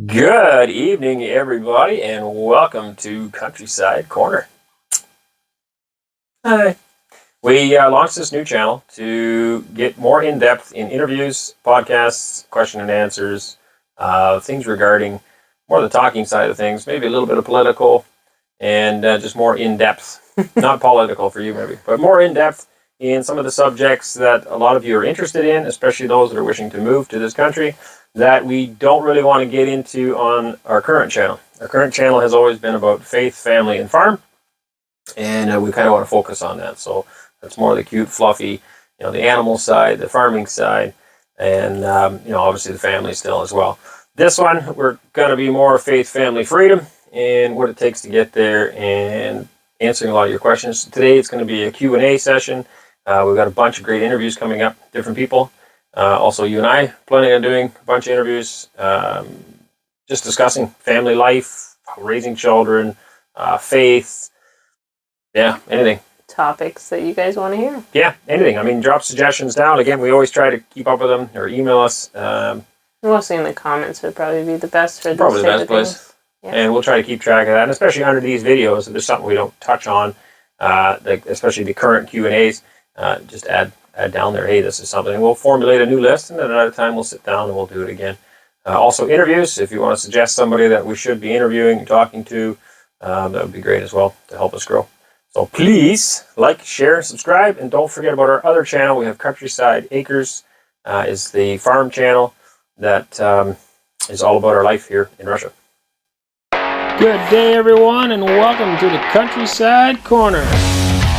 Good evening, everybody, and welcome to Countryside Corner. Hi. We launched this new channel to get more in-depth in interviews, podcasts, question and answers, things regarding more the talking side of things, maybe a little bit of political, and just more in-depth. Not political for you, maybe, but more in-depth in some of the subjects that a lot of you are interested in, especially those that are wishing to move to this country, that we don't really want to get into on our current channel. Our current channel has always been about faith, family, and farm, and we kind of want to focus on that. So that's more the cute, fluffy, the animal side, the farming side, and obviously the family still as well. This one, we're going to be more faith, family, freedom, and what it takes to get there, and answering a lot of your questions. Today it's going to be a Q&A session. We've got a bunch of great interviews coming up, different people. Also, you and I planning on doing a bunch of interviews, just discussing family life, raising children, faith, anything. Topics that you guys want to hear. Yeah, anything. I mean, drop suggestions down. Again, we always try to keep up with them or email us. Mostly in the comments would probably be the best for this probably the type best of place. things. Yeah. And we'll try to keep track of that, and especially under these videos, if there's something we don't touch on, especially the current Q&As, just add down there, hey, this is something. And we'll formulate a new list, and then another time we'll sit down and we'll do it again. Also, interviews. If you want to suggest somebody that we should be interviewing and talking to, that would be great as well to help us grow. So please like, share, subscribe, and don't forget about our other channel. We have Countryside Acres, is the farm channel that is all about our life here in Russia. Good day, everyone, and welcome to the Countryside Corner.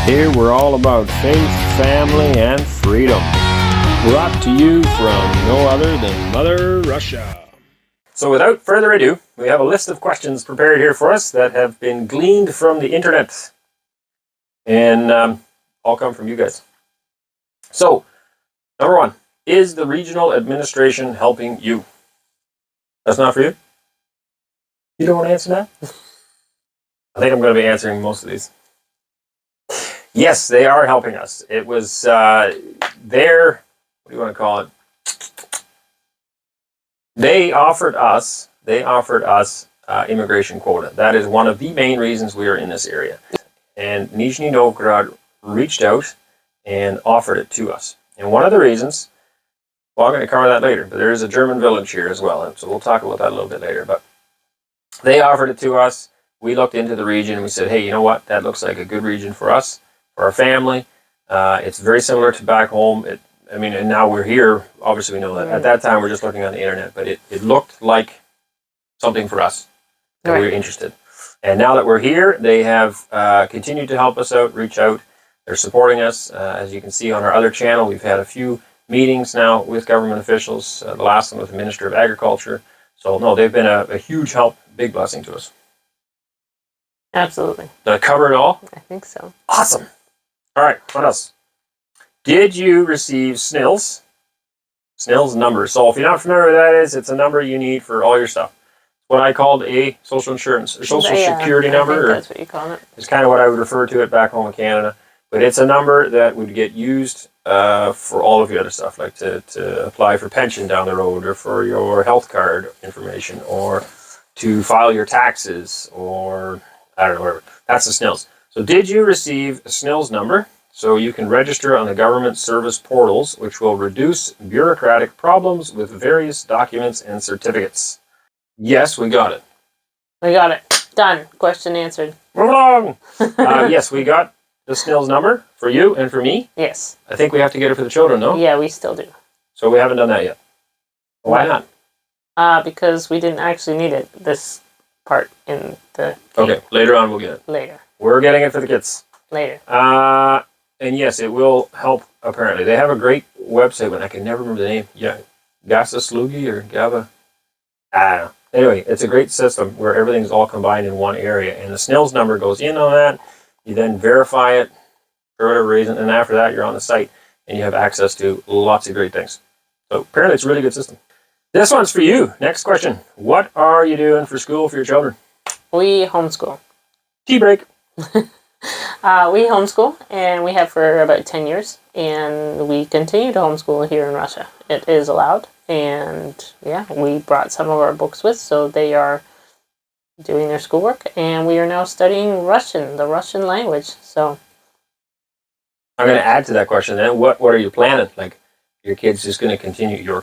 Here we're all about faith, family, and freedom. Brought to you from no other than Mother Russia. So without further ado, we have a list of questions prepared here for us that have been gleaned from the internet. And all come from you guys. So, number one, is the regional administration helping you? That's not for you? You don't want to answer that? I think I'm going to be answering most of these. Yes, they are helping us. It was their, what do you want to call it? They offered us immigration quota. That is one of the main reasons we are in this area. And Nizhny Novgorod reached out and offered it to us. And one of the reasons, well, I'm going to cover that later, but there is a German village here as well, and so we'll talk about that a little bit later. But they offered it to us. We looked into the region and we said, hey, you know what? That looks like a good region for us, for our family. It's very similar to back home. And now we're here. Obviously, we know that. At that time, we're just looking on the internet, but it looked like something for us that we were interested. And now that we're here, they have continued to help us out, reach out. They're supporting us. As you can see on our other channel, we've had a few meetings now with government officials. The last one with the Minister of Agriculture. So, no, they've been a huge help, big blessing to us. Absolutely. Did I cover it all? I think so. Awesome. All right, what else? Did you receive SNILS? SNILS number. So if you're not familiar with that is, it's a number you need for all your stuff. What I called a social insurance or social security number. I think that's what you call it. It's kind of what I would refer to it back home in Canada. But it's a number that would get used for all of your other stuff, like to apply for pension down the road, or for your health card information, or to file your taxes, or I don't know, whatever. That's the SNILS. So did you receive a SNILS number so you can register on the government service portals, which will reduce bureaucratic problems with various documents and certificates? Yes, we got it. We got it. Done. Question answered. Move along. Yes, we got the SNILS number for you and for me. Yes. I think we have to get it for the children, though. Yeah, we still do. So we haven't done that yet. Why not? Because we didn't actually need it, this part in the... Okay, later on we'll get it. Later. We're getting it for the kids. Later. And yes, it will help, apparently. They have a great website, but I can never remember the name. Yeah, Gasa Slugi or Gava? I don't know. Anyway, it's a great system where everything's all combined in one area. And the SNILS number goes in on that. You then verify it for whatever reason. And after that, you're on the site and you have access to lots of great things. So apparently it's a really good system. This one's for you. Next question. What are you doing for school for your children? We homeschool. Tea break. We homeschool, and we have for about 10 years, and we continue to homeschool here in Russia. It is allowed. And yeah, we brought some of our books with, so they are doing their schoolwork, and we are now studying Russian, the Russian language. So I'm going to add to that question then. What are you planning? Like, your kids just going to continue, our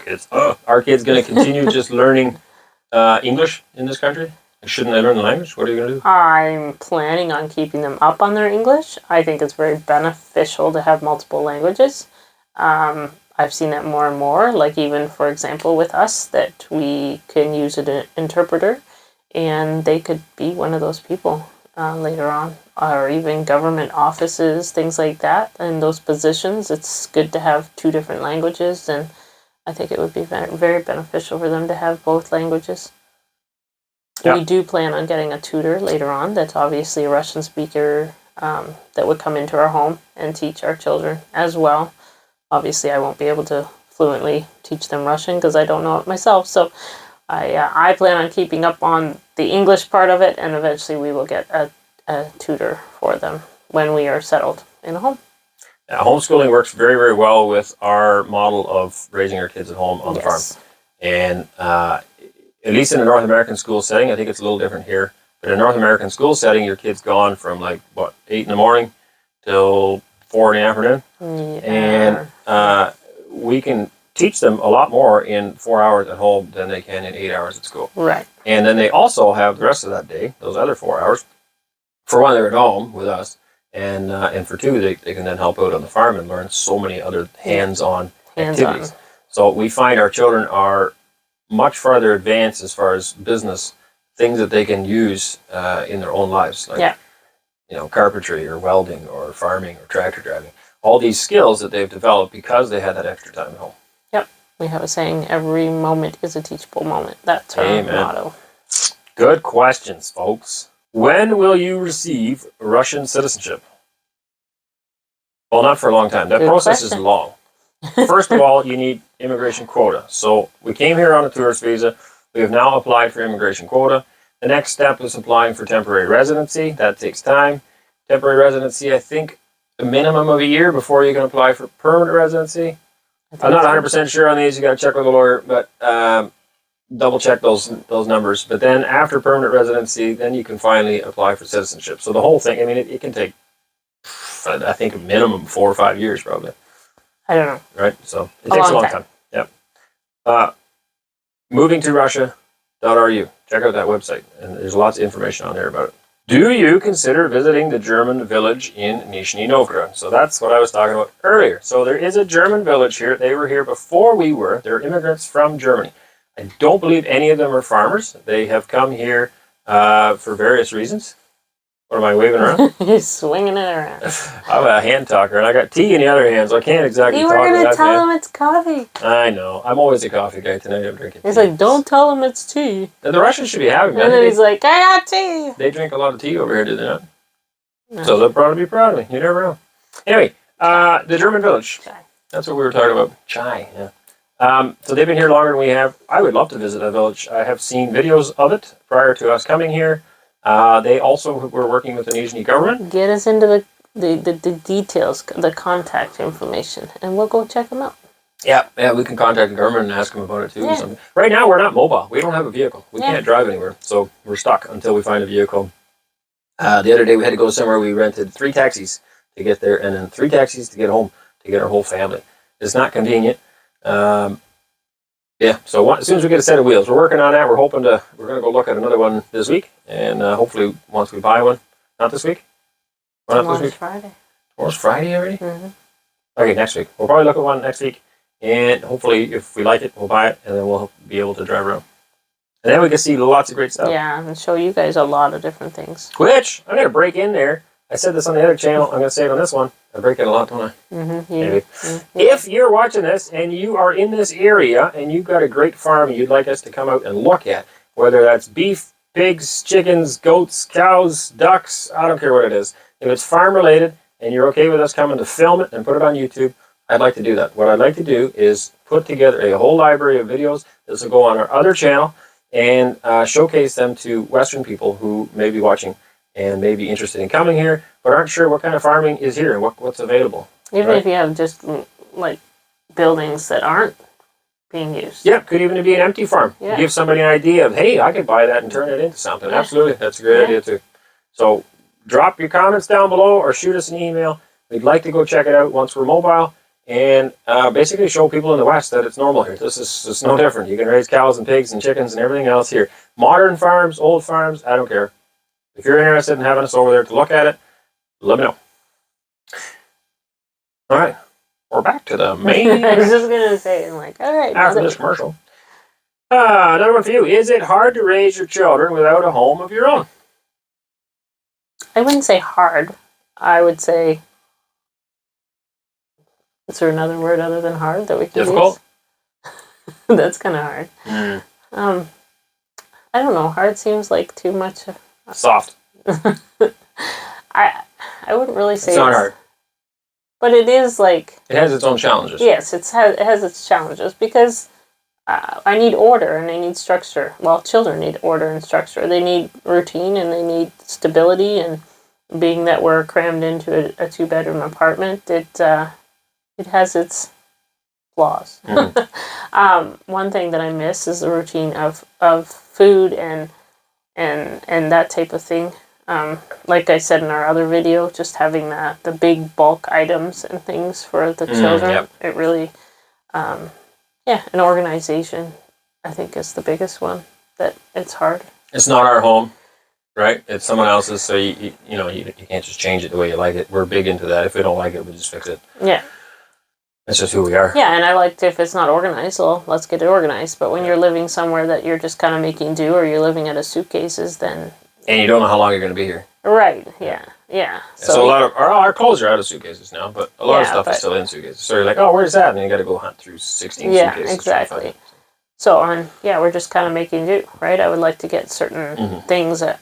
kids going to continue just learning English in this country? Shouldn't they learn the language? What are you going to do? I'm planning on keeping them up on their English. I think it's very beneficial to have multiple languages. I've seen that more and more, like even, for example, with us, that we can use an interpreter, and they could be one of those people later on, or even government offices, things like that. In those positions, it's good to have two different languages, and I think it would be very beneficial for them to have both languages. Yeah. We do plan on getting a tutor later on that's obviously a Russian speaker that would come into our home and teach our children as well. Obviously, I won't be able to fluently teach them Russian because I don't know it myself. So I plan on keeping up on the English part of it, and eventually we will get a tutor for them when we are settled in a home. Yeah, homeschooling works very, very well with our model of raising our kids at home on the farm. And at least in a North American school setting, I think it's a little different here. But in a North American school setting, your kid's gone from 8 in the morning till 4 in the afternoon. Yeah. And we can teach them a lot more in 4 hours at home than they can in 8 hours at school. Right. And then they also have the rest of that day, those other 4 hours. For one, they're at home with us. And for two, they can then help out on the farm and learn so many other hands-on activities. So we find our children are much farther advanced as far as business, things that they can use in their own lives, like carpentry or welding or farming or tractor driving. All these skills that they've developed because they had that extra time at home. Yep. We have a saying, every moment is a teachable moment. That's our motto. Good questions, folks. When will you receive Russian citizenship? Well, not for a long time. That process is long. First of all, you need immigration quota. So we came here on a tourist visa. We have now applied for immigration quota. The next step is applying for temporary residency. That takes time. Temporary residency, I think, a minimum of a year before you can apply for permanent residency. I'm not 100% sure on these. You got to check with a lawyer, but double check those numbers. But then after permanent residency, then you can finally apply for citizenship. So the whole thing, I mean, it can take, I think, a minimum 4 or 5 years probably. I don't know. Right? So it takes a long time. Yep. Moving to Russia.ru. Check out that website. And there's lots of information on there about it. Do you consider visiting the German village in Nizhny Novgorod? So that's what I was talking about earlier. So there is a German village here. They were here before we were. They're immigrants from Germany. I don't believe any of them are farmers. They have come here for various reasons. What am I waving around? He's swinging it around. I'm a hand talker, and I got tea in the other hand, so I can't exactly talk. You were going to tell him it's coffee. I know. I'm always a coffee guy. Tonight I'm drinking tea. He's like, don't tell him it's tea. The Russians should be having that. And then he's like, I got tea. They drink a lot of tea over here, do they not? No. So they'll probably be proud of me. You never know. Anyway, the German village. Chai. That's what we were talking about. Chai, yeah. So they've been here longer than we have. I would love to visit that village. I have seen videos of it prior to us coming here. They also were working with the Nizhny government. Get us into the details, the contact information, and we'll go check them out. Yeah, we can contact the government and ask them about it too. Or something. Right now, we're not mobile. We don't have a vehicle. We can't drive anywhere, so we're stuck until we find a vehicle. The other day, we had to go somewhere. We rented 3 taxis to get there, and then 3 taxis to get home to get our whole family. It's not convenient. So as soon as we get a set of wheels, we're working on that. We're going to go look at another one this week, and hopefully once we buy one, not this week. Tomorrow's Friday. Tomorrow's Friday already? Mm-hmm. Okay, next week. We'll probably look at one next week, and hopefully if we like it, we'll buy it, and then we'll be able to drive around. And then we can see lots of great stuff. Yeah, and show you guys a lot of different things. Which, I'm going to break in there. I said this on the other channel. I'm going to say it on this one. I break it a lot, don't I? Mm-hmm. Maybe. Mm-hmm. If you're watching this and you are in this area and you've got a great farm you'd like us to come out and look at, whether that's beef, pigs, chickens, goats, cows, ducks, I don't care what it is. If it's farm related and you're okay with us coming to film it and put it on YouTube, I'd like to do that. What I'd like to do is put together a whole library of videos. This will go on our other channel and showcase them to Western people who may be watching and may be interested in coming here, but aren't sure what kind of farming is here and what's available. Even if you have just like buildings that aren't being used. Yeah, could even be an empty farm. Yeah. Give somebody an idea of, hey, I could buy that and turn it into something. Yeah. Absolutely, that's a great idea too. So drop your comments down below or shoot us an email. We'd like to go check it out once we're mobile and basically show people in the West that it's normal here. This is no different. You can raise cows and pigs and chickens and everything else here. Modern farms, old farms, I don't care. If you're interested in having us over there to look at it, let me know. All right, we're back to the main. I was just going to say, I'm like, all right. After this commercial. Another one for you. Is it hard to raise your children without a home of your own? I wouldn't say hard. I would say, is there another word other than hard that we can Difficult? use? That's kind of hard. I don't know. Hard seems like too much. Soft. I wouldn't really say it's not hard. But it is like... It has its own challenges. Yes, it has its challenges because I need order and I need structure. Well, children need order and structure. They need routine and they need stability, and being that we're crammed into a two-bedroom apartment, it has its flaws. One thing that I miss is the routine of food and that type of thing. Like I said in our other video, just having the big bulk items and things for the children. Yep. It really, an organization, I think, is the biggest one. That it's hard. It's not our home, right? It's someone else's, so you can't just change it the way you like it. We're big into that. If we don't like it, we just fix it. Yeah. That's just who we are. Yeah, and I liked if it's not organized, well, let's get it organized. But when you're living somewhere that you're just kind of making do, or you're living out of suitcases, then... And you don't know how long you're going to be here. Right, yeah. So a lot of our clothes are out of suitcases now, but a lot of stuff is still in suitcases. So you're like, oh, where's that? And you got to go hunt through 16 suitcases. Yeah, exactly. So, we're just kind of making do, right? I would like to get certain things that,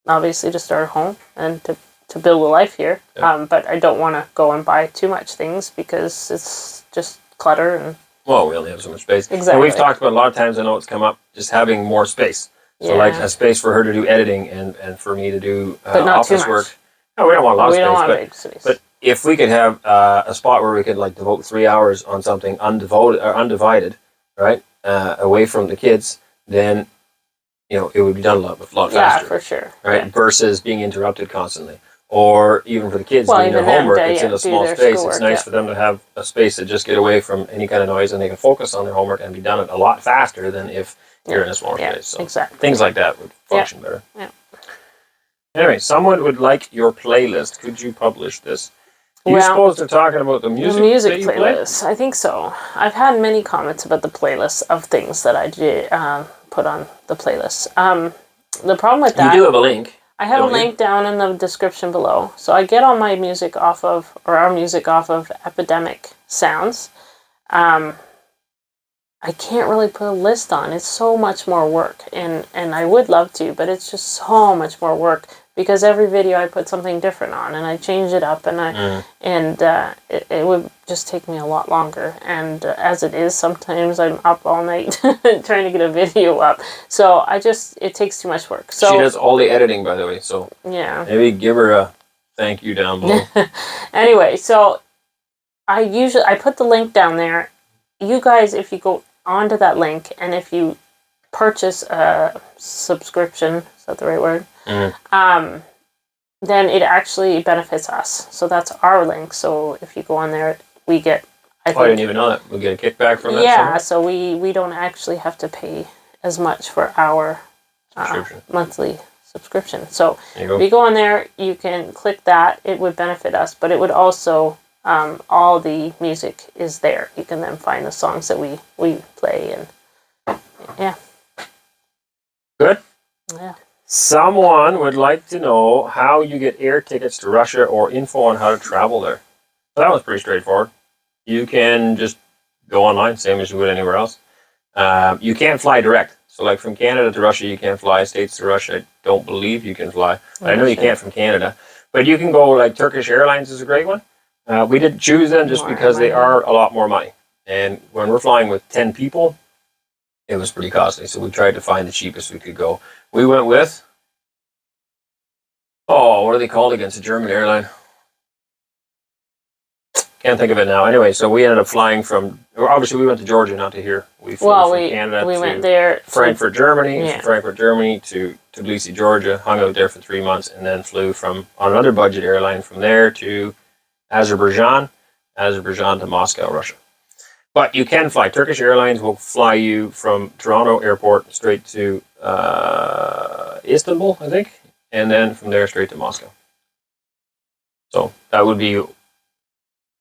obviously to start a home and to build a life here. Yeah. But I don't want to go and buy too much things because it's just clutter and... Well, we only have so much space. Exactly. And we've talked about a lot of times, I know it's come up, just having more space. So like a space for her to do editing and for me to do office work. No, we don't want a lot of big space. But if we could have a spot where we could like devote 3 hours on something undivided, right, away from the kids, then it would be done a lot faster. Yeah, for sure. Right, yeah. Versus being interrupted constantly, or even for the kids doing their homework, it's in a small space. It's nice for them to have a space to just get away from any kind of noise, and they can focus on their homework and be done it a lot faster than if you're in a smaller space. So exactly. Things like that would function better. Yeah. Anyway, someone would like your playlist. Could you publish this? You're supposed to talking about the music playlist. I think so. I've had many comments about the playlist of things that I did put on the playlist. The problem with that... You do have a link. I have a link down in the description below. So I get all my music off of, or our music off of Epidemic Sounds. I can't really put a list on. It's so much more work, and I would love to, but it's just so much more work because every video I put something different on, and I change it up, and it would just take me a lot longer. And as it is, sometimes I'm up all night trying to get a video up. So it takes too much work. So she does all the editing, by the way. So yeah, maybe give her a thank you down below. Anyway, so I put the link down there. You guys, if you go onto that link, and if you purchase a subscription, is that the right word? Then it actually benefits us. So that's our link. So if you go on there, we get... I didn't even know that. We get a kickback from that? Yeah, so we don't actually have to pay as much for our monthly subscription. So if you go on there, you can click that. It would benefit us, but it would also... all the music is there. You can then find the songs that we play, and yeah. Good? Yeah. Someone would like to know how you get air tickets to Russia or info on how to travel there. So that was pretty straightforward. You can just go online, same as you would anywhere else. You can't fly direct. So like from Canada to Russia, you can't fly. States to Russia, I don't believe you can fly. I know you can't from Canada. But you can go, like Turkish Airlines is a great one. We didn't choose them just because they are a lot more money. And when we're flying with 10 people, it was pretty costly. So we tried to find the cheapest we could go. We went with, what are they called against a German airline? Can't think of it now. Anyway, so we ended up flying from. Obviously, we went to Georgia, not to here. We flew from Canada we to went there Frankfurt, Germany. Yeah. From Frankfurt, Germany to Tbilisi, Georgia. Hung out there for 3 months, and then flew on another budget airline from there to Azerbaijan to Moscow, Russia. But you can fly. Turkish Airlines will fly you from Toronto Airport straight to Istanbul, I think, and then from there straight to Moscow. So that would be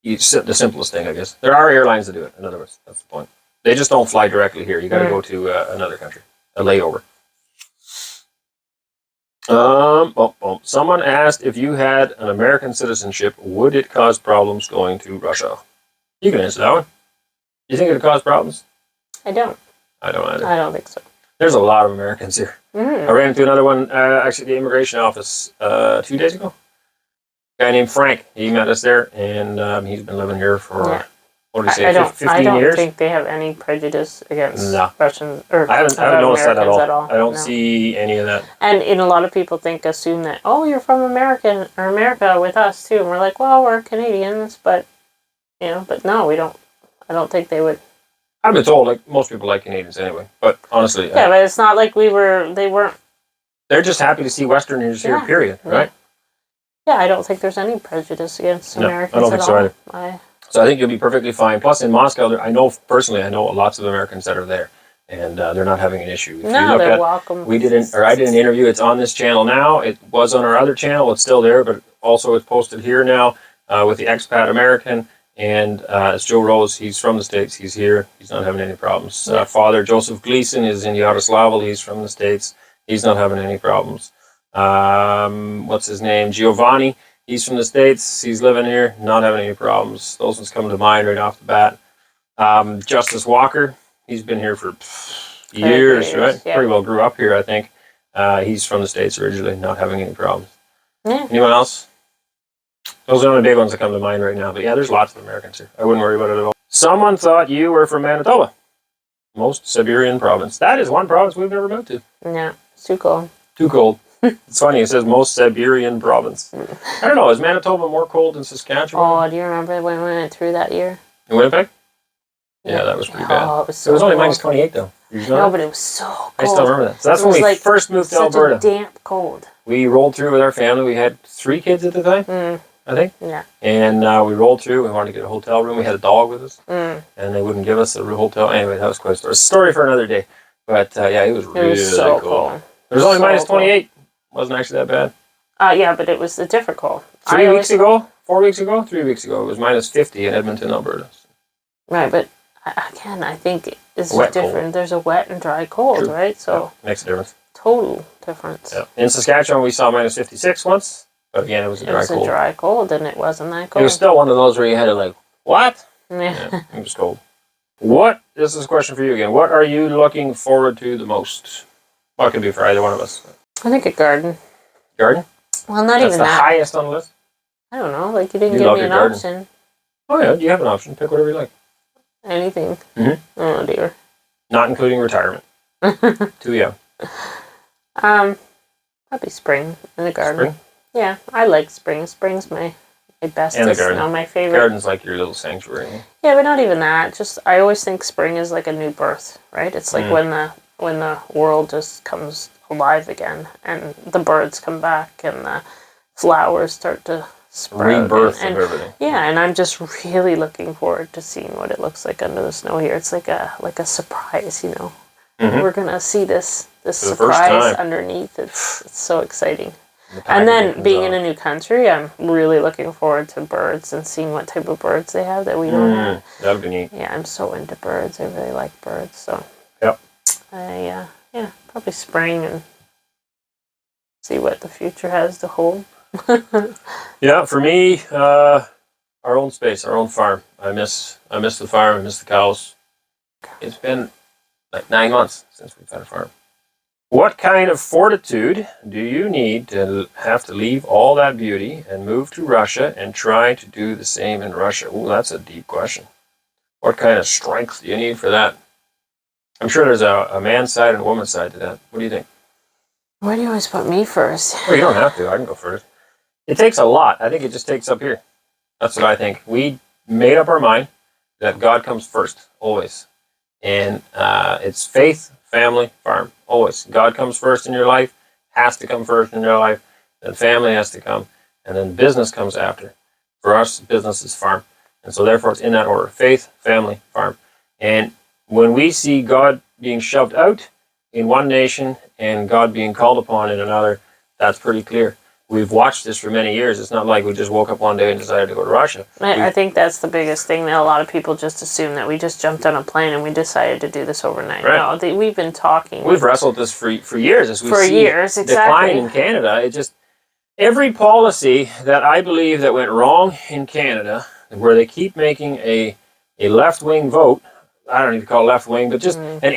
the simplest thing, I guess. There are airlines that do it, in other words. That's the point. They just don't fly directly here. You got to go to another country, a layover. Someone asked if you had an American citizenship, would it cause problems going to Russia? You can answer that one. You think it would cause problems? I don't. I don't either. I don't think so. There's a lot of Americans here. I ran into another one, actually, at the immigration office 2 days ago. A guy named Frank. He met us there, and he's been living here for, what do you say, 15 years? I don't think they have any prejudice against Russians or I haven't noticed that at all. I don't No. see any of that. And a lot of people assume that, oh, you're from America with us too. And we're like, well, we're Canadians, but no, we don't. I don't think they would. I've been told, like, most people like Canadians anyway. But honestly... Yeah, but it's not like they weren't... They're just happy to see Westerners here, period, right? Yeah, I don't think there's any prejudice against Americans at all. I don't think so either. So I think you'll be perfectly fine. Plus, in Moscow, I know lots of Americans that are there, and they're not having an issue. They're welcome. I did an interview. It's on this channel now. It was on our other channel. It's still there, but also it's posted here now with the expat American. And it's Joe Rose. He's from the States. He's here. He's not having any problems. Father Joseph Gleason is in Yaroslavl. He's from the States. He's not having any problems. What's his name? Giovanni. He's from the States. He's living here. Not having any problems. Those ones come to mind right off the bat. Justice Walker. He's been here for years, right? Yeah. Pretty well grew up here, I think. He's from the States originally. Not having any problems. Yeah. Anyone else? Those are the only big ones that come to mind right now. But yeah, there's lots of Americans here. I wouldn't worry about it at all. Someone thought you were from Manitoba. Most Siberian province. That is one province we've never been to. Yeah, it's too cold. Too cold. It's funny, it says most Siberian province. I don't know, is Manitoba more cold than Saskatchewan? Oh, do you remember when we went through that year? In Winnipeg? Yeah, that was pretty bad. Oh, it was only minus 28 though. No, but it was so cold. I still remember that. So that's when we first moved to Alberta. Such a damp cold. We rolled through with our family. We had 3 kids at the time. I think. Yeah. And we rolled through. We wanted to get a hotel room. We had a dog with us. And they wouldn't give us a hotel. Anyway, that was quite a story. Story for another day. But yeah, it was really so cold. It was only minus 28. Wasn't actually that bad. Yeah, but it was a different cold. 3 weeks ago? 4 weeks ago? 3 weeks ago. It was minus 50 in Edmonton, Alberta. Right, but again, I think it's different. Cold. There's a wet and dry cold, right? So makes a difference. Total difference. Yeah. In Saskatchewan, we saw minus 56 once. But again, it was a dry cold. It was a dry cold, and it wasn't that cold. It was still one of those where you had to like, what? Yeah. It was cold. This is a question for you again. What are you looking forward to the most? What could be for either one of us? I think a garden. Garden? Well, not even that. That's the highest on the list? I don't know. Like, you didn't give me an option. Oh, yeah. You have an option. Pick whatever you like. Anything. Oh, dear. Not including retirement. Too young. Probably spring in the garden. Spring? Yeah, I like spring. Spring's my bestest. And the garden. My favorite. Garden's like your little sanctuary. Yeah, but not even that. Just I always think spring is like a new birth, right? It's like when the world just comes alive again, and the birds come back, and the flowers start to sprout. Rebirth of everything. Yeah, and I'm just really looking forward to seeing what it looks like under the snow here. It's like a surprise, you know. We're gonna see this surprise underneath. It's so exciting. And then being in a new country, I'm really looking forward to birds and seeing what type of birds they have that we don't have. That'd be neat. Yeah, I'm so into birds. I really like birds. So yep. Probably spring and see what the future has to hold. Yeah, for me, our own space, our own farm. I miss the farm. I miss the cows. It's been like 9 months since we've had a farm. What kind of fortitude do you need to have to leave all that beauty and move to Russia and try to do the same in Russia? Oh, that's a deep question. What kind of strength do you need for that? I'm sure there's a man's side and a woman's side to that. What do you think? Why do you always put me first? Well, you don't have to. I can go first. It takes a lot. I think it just takes up here. That's what I think. We made up our mind that God comes first, always. And it's faith, family, farm, always. God comes first in your life, has to come first in your life, then family has to come, and then business comes after. For us, business is farm. And so therefore it's in that order: faith, family, farm. And when we see God being shoved out in one nation and God being called upon in another, that's pretty clear. We've watched this for many years. It's not like we just woke up one day and decided to go to Russia. I think that's the biggest thing, that a lot of people just assume that we just jumped on a plane and we decided to do this overnight. Right. No, we've been talking. We've wrestled this for years as we see exactly. decline in Canada. It just, every policy that I believe that went wrong in Canada, where they keep making a left-wing vote, I don't even call it left-wing, but just an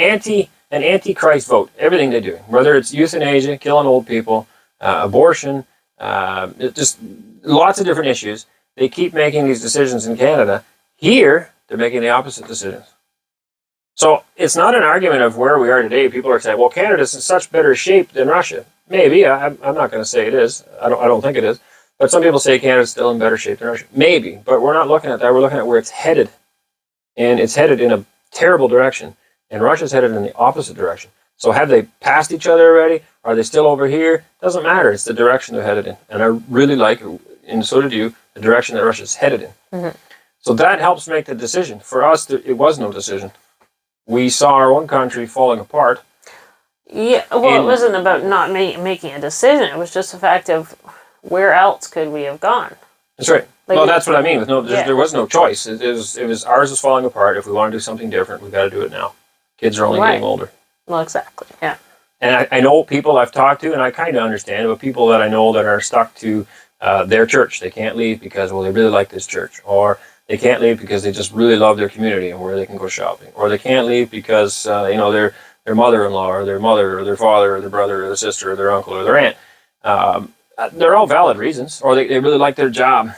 anti-Christ vote, everything they do, whether it's euthanasia, killing old people, abortion, just lots of different issues. They keep making these decisions in Canada. Here, they're making the opposite decisions. So it's not an argument of where we are today. People are saying, well, Canada's in such better shape than Russia. Maybe. I'm not going to say it is. I don't think it is. But some people say Canada's still in better shape than Russia. Maybe. But we're not looking at that. We're looking at where it's headed. And it's headed in a terrible direction. And Russia's headed in the opposite direction. So have they passed each other already? Are they still over here? Doesn't matter. It's the direction they're headed in. And I really like, and so did you, the direction that Russia's headed in. Mm-hmm. So that helps make the decision. For us, it was no decision. We saw our own country falling apart. Yeah, well, it wasn't about not making a decision. It was just the fact of where else could we have gone. That's right. Well, that's what I mean. There was no choice. It was ours was falling apart. If we want to do something different, we've got to do it now. Kids are only getting older. Well, exactly, yeah. And I know people I've talked to, and I kind of understand, but people that I know that are stuck to their church. They can't leave because, well, they really like this church. Or they can't leave because they just really love their community and where they can go shopping. Or they can't leave because, their mother-in-law or their mother or their father or their brother or their sister or their uncle or their aunt. They're all valid reasons. Or they really like their job.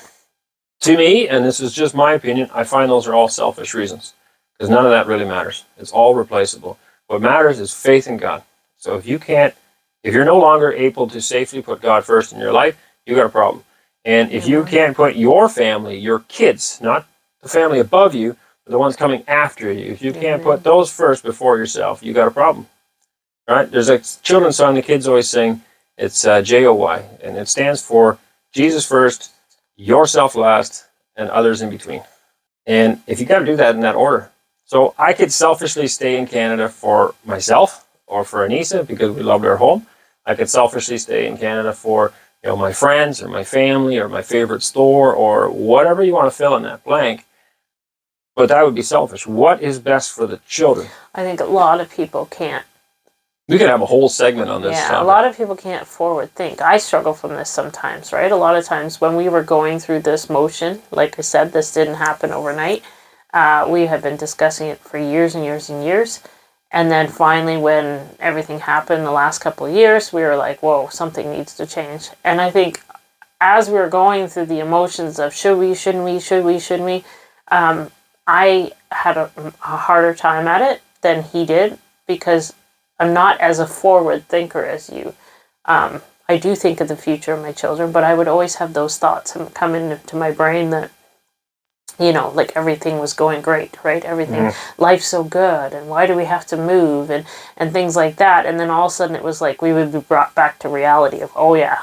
To me, and this is just my opinion, I find those are all selfish reasons. Because none of that really matters. It's all replaceable. What matters is faith in God. So if you're no longer able to safely put God first in your life, you got a problem. And if you can't put your family, your kids, not the family above you, but the ones coming after you, if you can't put those first before yourself, you got a problem. Right? There's a children's song the kids always sing. It's JOY, and it stands for Jesus first, yourself last, and others in between. And if you got to do that in that order. So I could selfishly stay in Canada for myself or for Anneesa because we loved our home. I could selfishly stay in Canada for my friends or my family or my favorite store or whatever you want to fill in that blank. But that would be selfish. What is best for the children? I think a lot of people can't. We could have a whole segment on this. Yeah, a lot of people can't forward think. I struggle from this sometimes, right? A lot of times when we were going through this motion, like I said, this didn't happen overnight. We have been discussing it for years and years and years. And then finally, when everything happened the last couple of years, we were like, whoa, something needs to change. And I think as we were going through the emotions of should we, shouldn't we, I had a harder time at it than he did because I'm not as a forward thinker as you. I do think of the future of my children, but I would always have those thoughts come into my brain that, like everything was going great, right? Everything, life's so good, and why do we have to move, and things like that. And then all of a sudden it was like we would be brought back to reality of, oh yeah,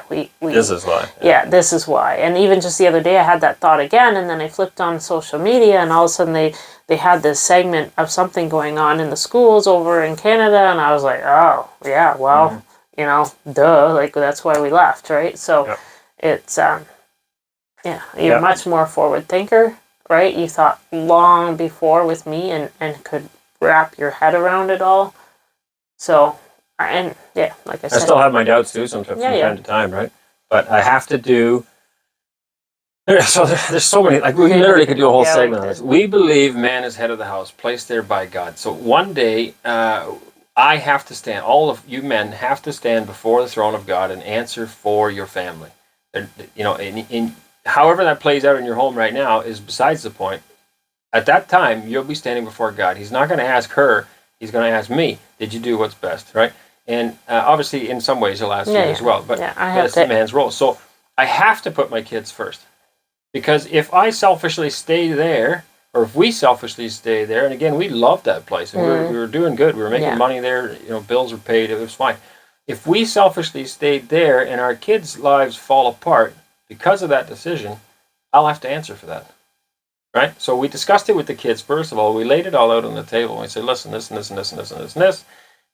we this is why. Yeah, this is why. And even just the other day I had that thought again, and then I flipped on social media, and all of a sudden they had this segment of something going on in the schools over in Canada, and I was like, oh, yeah, well, duh, like that's why we left, right? So it's... you're much more forward thinker, right? You thought long before with me and could wrap your head around it all. So, like I said. I still have my doubts too sometimes from time to time, right? But I have to do... So there's so many, like we literally could do a whole segment on this. We believe man is head of the house, placed there by God. So one day, I have to stand, all of you men have to stand before the throne of God and answer for your family. However that plays out in your home right now is besides the point. At that time, you'll be standing before God. He's not going to ask her. He's going to ask me, did you do what's best, right? And obviously, in some ways, he'll ask you as well. But that's the man's role. So I have to put my kids first. Because if I selfishly stay there, or if we selfishly stay there, and again, we loved that place, and we were doing good. We were making money there. Bills were paid. It was fine. If we selfishly stayed there and our kids' lives fall apart because of that decision, I'll have to answer for that. Right? So we discussed it with the kids, first of all. We laid it all out on the table, and we said, listen, this and this and this and this and this and this.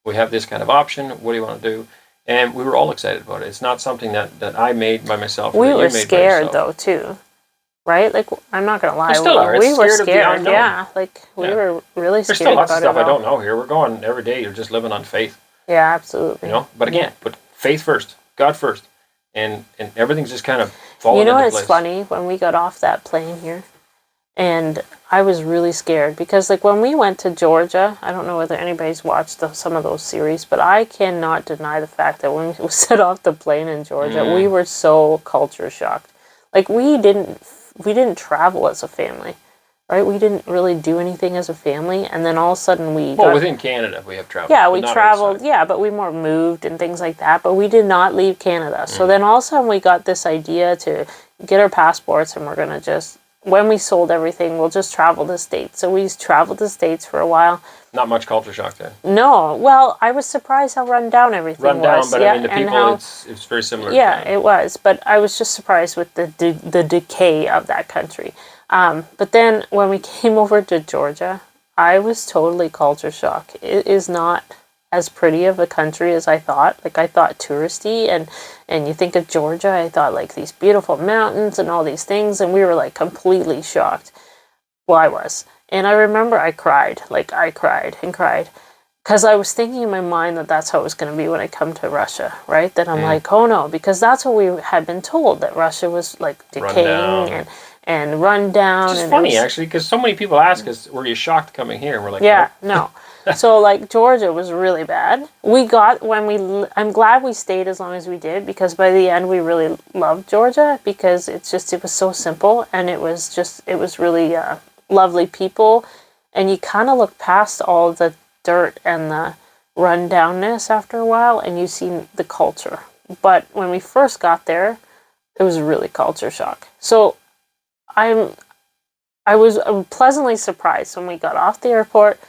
We have this kind of option. What do you want to do? And we were all excited about it. It's not something that I made by myself. We were scared, though, too. Right? Like, I'm not going to lie. We still are. We were scared. Yeah. Like, we were really scared. There's still lots of stuff I don't know here. We're going every day. You're just living on faith. Yeah, absolutely. But again, put faith first, God first. And everything's just kind of falling into place. It's funny? When we got off that plane here, and I was really scared because, like, when we went to Georgia, I don't know whether anybody's watched some of those series, but I cannot deny the fact that when we set off the plane in Georgia, we were so culture shocked. Like, we didn't travel as a family, right? We didn't really do anything as a family, and then all of a sudden within Canada we have traveled. Yeah, we traveled. Yeah, but we more moved and things like that. But we did not leave Canada. So then all of a sudden we got this idea to get our passports, and we're gonna just. When we sold everything, we'll just travel the States. So we traveled the States for a while. Not much culture shock then. No. Well, I was surprised how run down everything was. But I mean, the people, it's very similar. Yeah, it was. But I was just surprised with the decay of that country. But then when we came over to Georgia, I was totally culture shocked. It is not as pretty of a country as I thought. Like, I thought touristy, and you think of Georgia, I thought like these beautiful mountains and all these things, and we were like completely shocked. Well, I was. And I remember I cried and cried. Because I was thinking in my mind that that's how it was going to be when I come to Russia, right? That I'm like, oh no, because that's what we had been told, that Russia was like decaying and run down. It's just funny, actually, because so many people ask us, were you shocked coming here? And we're like, yeah, no. So, like, Georgia was really bad. I'm glad we stayed as long as we did, because by the end we really loved Georgia, because it was so simple, and it was really lovely people, and you kind of look past all the dirt and the rundownness after a while, and you see the culture. But when we first got there, it was really culture shock. So I was pleasantly surprised when we got off the airport.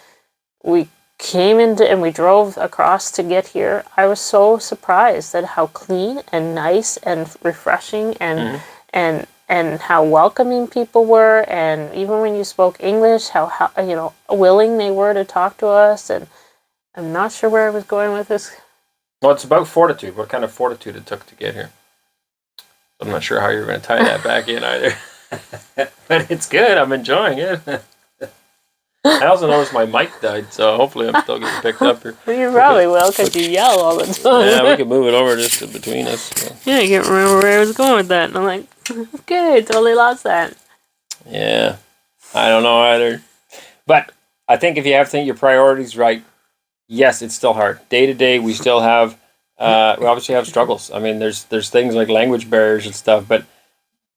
We came into and we drove across to get here. I was so surprised at how clean and nice and refreshing and how welcoming people were, and even when you spoke English, how willing they were to talk to us. And I'm not sure where I was going with this. Well, it's about fortitude. What kind of fortitude it took to get here. I'm not sure how you're going to tie that back in either. But it's good. I'm enjoying it. I also noticed my mic died, so hopefully I'm still getting picked up here. Well, you probably will, because you yell all the time. Yeah, we can move it over just in between us. So. Yeah, I can't remember where I was going with that. And I'm like, okay, totally lost that. Yeah, I don't know either. But I think if you have to think your priorities right, yes, it's still hard. Day to day, we still have, we obviously have struggles. I mean, there's things like language barriers and stuff, but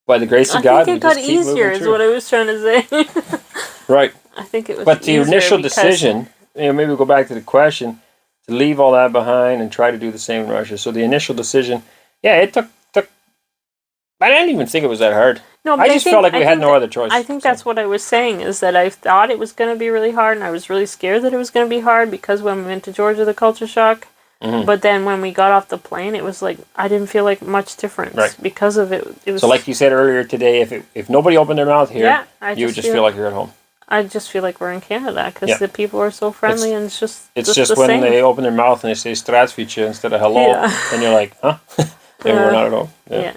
by the grace of God, I think it got easier, is what I was trying to say. Right. I think it was. But the initial decision, maybe we'll go back to the question, to leave all that behind and try to do the same in Russia. So the initial decision, yeah, it took. I didn't even think it was that hard. No, but I just felt like we had no other choice. I think that's what I was saying, is that I thought it was going to be really hard, and I was really scared that it was going to be hard, because when we went to Georgia, the culture shock. Mm-hmm. But then when we got off the plane, it was like I didn't feel like much difference because of it. It was so, like you said earlier today, if nobody opened their mouth here, you would just feel like you're at home. I just feel like we're in Canada, because the people are so friendly, and it's just when same. They open their mouth and they say "Здравствуйте" instead of "hello," and you're like, huh? Maybe we're not at home. Yeah.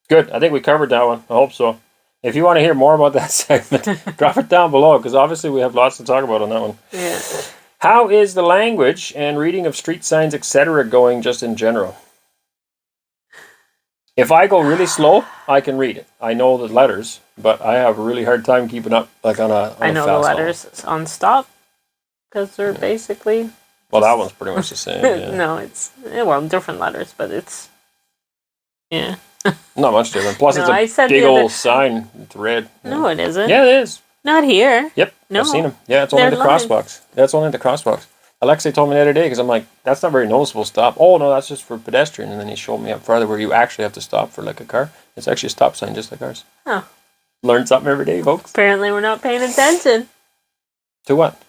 Good. I think we covered that one. I hope so. If you want to hear more about that segment, drop it down below, because obviously we have lots to talk about on that one. Yeah. How is the language and reading of street signs, etc., going just in general? If I go really slow, I can read it. I know the letters, but I have a really hard time keeping up, like on a I know the letters on stop, because they're basically. Well, that one's pretty much the same. Yeah. No, it's different letters, but it's not much different. Plus, it's a big old sign. It's red. No, it isn't. Yeah, it is. Not here. Yep, no. I've seen them. Yeah, it's only the crosswalks. That's only the crosswalks. Alexei told me the other day, because I'm like, that's not very noticeable stop. Oh, no, that's just for pedestrian. And then he showed me up further where you actually have to stop for like a car. It's actually a stop sign just like ours. Oh. Learn something every day, folks. Apparently we're not paying attention. To what?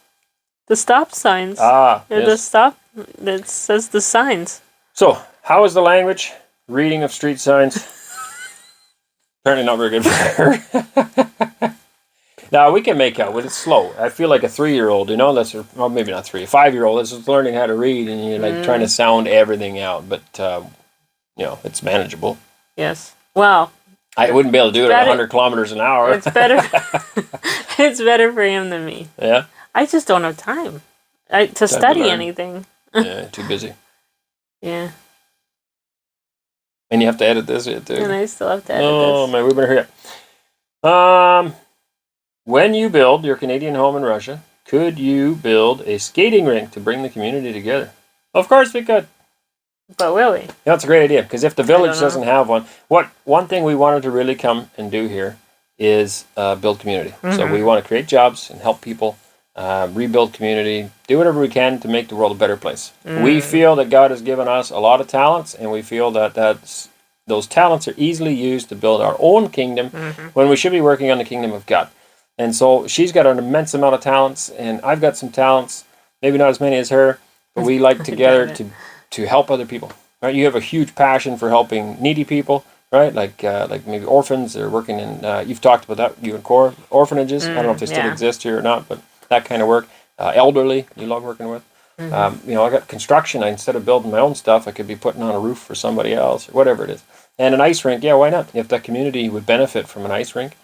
The stop signs. Yes. The stop that says the signs. So, how is the language? Reading of street signs. Apparently not very good for her. Now, we can make out, but it's slow. I feel like a 3-year-old, well, maybe not 3, a 5-year-old is just learning how to read, and you're like trying to sound everything out, but, it's manageable. Yes. Well, I wouldn't be able to do it at 100 kilometers an hour. It's better. It's better for him than me. Yeah? I just don't have time to study anything. Yeah, too busy. Yeah. And you have to edit this yet, too. And I still have to edit this. Oh, man, we better hurry up. When you build your Canadian home in Russia, could you build a skating rink to bring the community together? Of course we could. But will we? That's a great idea, because if the village doesn't have one, one thing we wanted to really come and do here is build community. So we want to create jobs and help people rebuild community, do whatever we can to make the world a better place. We feel that God has given us a lot of talents, and we feel that those talents are easily used to build our own kingdom when we should be working on the kingdom of God. And so she's got an immense amount of talents, and I've got some talents, maybe not as many as her, but we like together to help other people. Right? You have a huge passion for helping needy people, right? Like maybe orphans. They're working in. You've talked about that. You and Cora, orphanages. I don't know if they still exist here or not, but that kind of work. Elderly, you love working with. I got construction. Instead of building my own stuff, I could be putting on a roof for somebody else or whatever it is. And an ice rink, yeah, why not? If that community would benefit from an ice rink,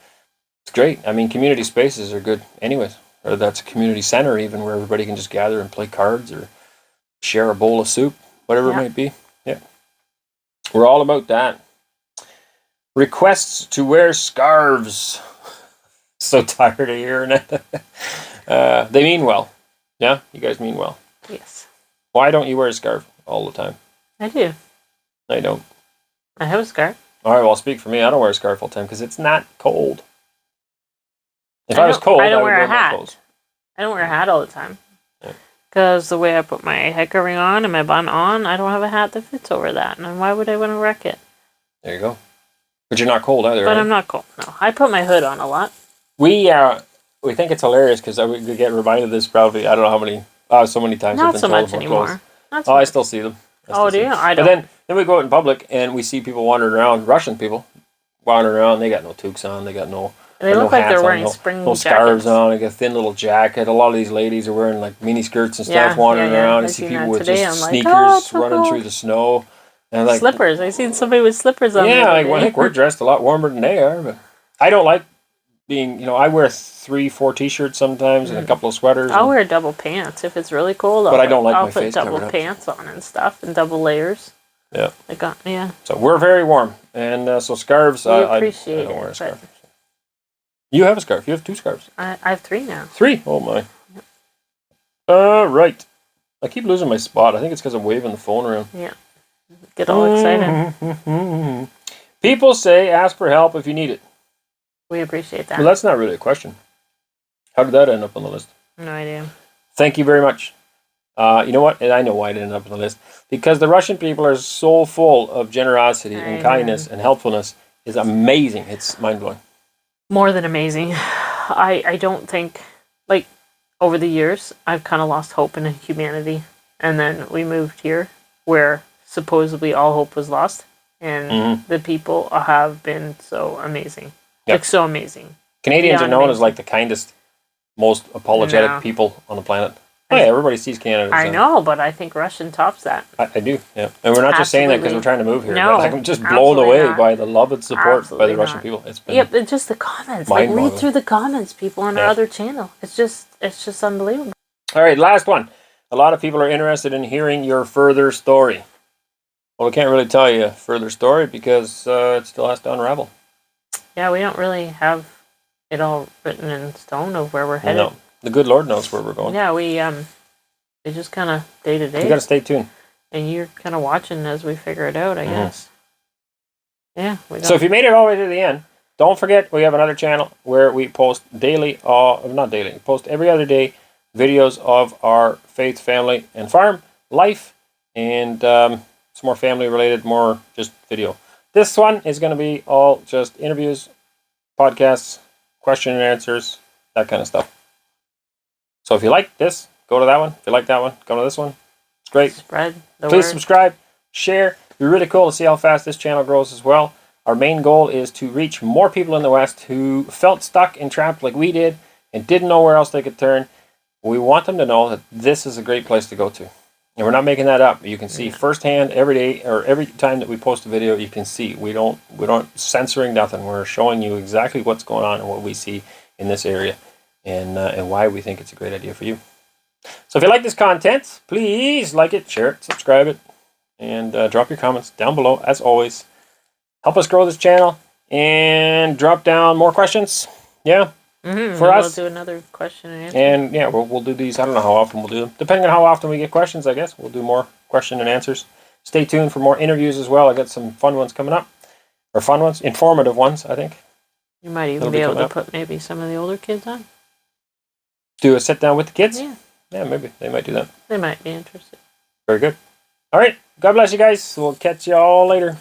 it's great. I mean, community spaces are good anyways. Or that's a community center even, where everybody can just gather and play cards or share a bowl of soup, whatever it might be. Yeah. We're all about that. Requests to wear scarves. So tired of hearing it. They mean well. Yeah? You guys mean well. Yes. Why don't you wear a scarf all the time? I do. I don't. I have a scarf. All right, well, I'll speak for me. I don't wear a scarf all the time because it's not cold. If I was cold, I would wear a hat. I don't wear a hat all the time. Because the way I put my head covering on and my bun on, I don't have a hat that fits over that. And why would I want to wreck it? There you go. But you're not cold either, But right? I'm not cold, no. I put my hood on a lot. We think it's hilarious because we could get reminded of this probably, I don't know how many, so many times. Not so much anymore. I still see them. Do you? I don't. But then we go out in public and we see people wandering around, Russian people, wandering around. They got no toques on. They got no They look like they're wearing no scarves on. They got a thin little jacket. A lot of these ladies are wearing like mini skirts and stuff, wandering around. I see people with just sneakers running through the snow. And like slippers. I seen somebody with slippers on. Yeah, I think we're dressed a lot warmer than they are. But I don't like being, I wear 3-4 t-shirts sometimes and a couple of sweaters. I'll wear double pants if it's really cold. But I don't like my face I'll put double pants on and stuff and double layers. Yeah. So we're very warm, and so scarves. I appreciate don't wear a scarf. You have a scarf. You have 2 scarves. I have 3 now. 3? Oh my. Right. I keep losing my spot. I think it's because I'm waving the phone around. Yeah. Get all excited. People say ask for help if you need it. We appreciate that. Well, that's not really a question. How did that end up on the list? No idea. Thank you very much. You know what? And I know why it ended up on the list. Because the Russian people are so full of generosity and kindness and helpfulness. It's amazing. It's mind-blowing. More than amazing. I don't think, over the years, I've kind of lost hope in humanity. And then we moved here where supposedly all hope was lost. And the people have been so amazing. Yep. So amazing. Canadians are known as the kindest, most apologetic people on the planet. Oh yeah, everybody sees Canada. I know, but I think Russian tops that. I do, yeah. And we're not just saying that because we're trying to move here. No, but I'm just blown away by the love and support by the Russian people. It's been but just the comments. Read through the comments, people, on our other channel. It's just unbelievable. All right, last one. A lot of people are interested in hearing your further story. Well, we can't really tell you a further story because it still has to unravel. Yeah, we don't really have it all written in stone of where we're headed. No. The good Lord knows where we're going. Yeah, we just kind of day to day. You got to stay tuned. And you're kind of watching as we figure it out, I guess. Yeah. So if you made it all the way to the end, don't forget we have another channel where we post daily, not daily, post every other day videos of our faith, family, and farm life, and it's more family related, more just video. This one is going to be all just interviews, podcasts, question and answers, that kind of stuff. So if you like this, go to that one. If you like that one, go to this one. It's great. Spread the Please word. subscribe, share. It'd be really cool to see how fast this channel grows as well. Our main goal is to reach more people in the West who felt stuck and trapped like we did and didn't know where else they could turn. We want them to know that this is a great place to go to. And we're not making that up. You can see firsthand every day, or every time that we post a video, you can see we don't censoring nothing. We're showing you exactly what's going on and what we see in this area, and why we think it's a great idea for you. So if you like this content, please like it, share it, subscribe it, and drop your comments down below. As always, help us grow this channel and drop down more questions. Yeah. For us, we'll do another question and answer. And yeah, we'll do these. I don't know how often we'll do them. Depending on how often we get questions, I guess we'll do more question and answers. Stay tuned for more interviews as well. I got some fun ones coming up, or fun ones, informative ones, I think. You might even be able to put maybe some of the older kids on. Do a sit down with the kids? Yeah. Yeah, maybe they might do that. They might be interested. Very good. All right. God bless you guys. We'll catch you all later.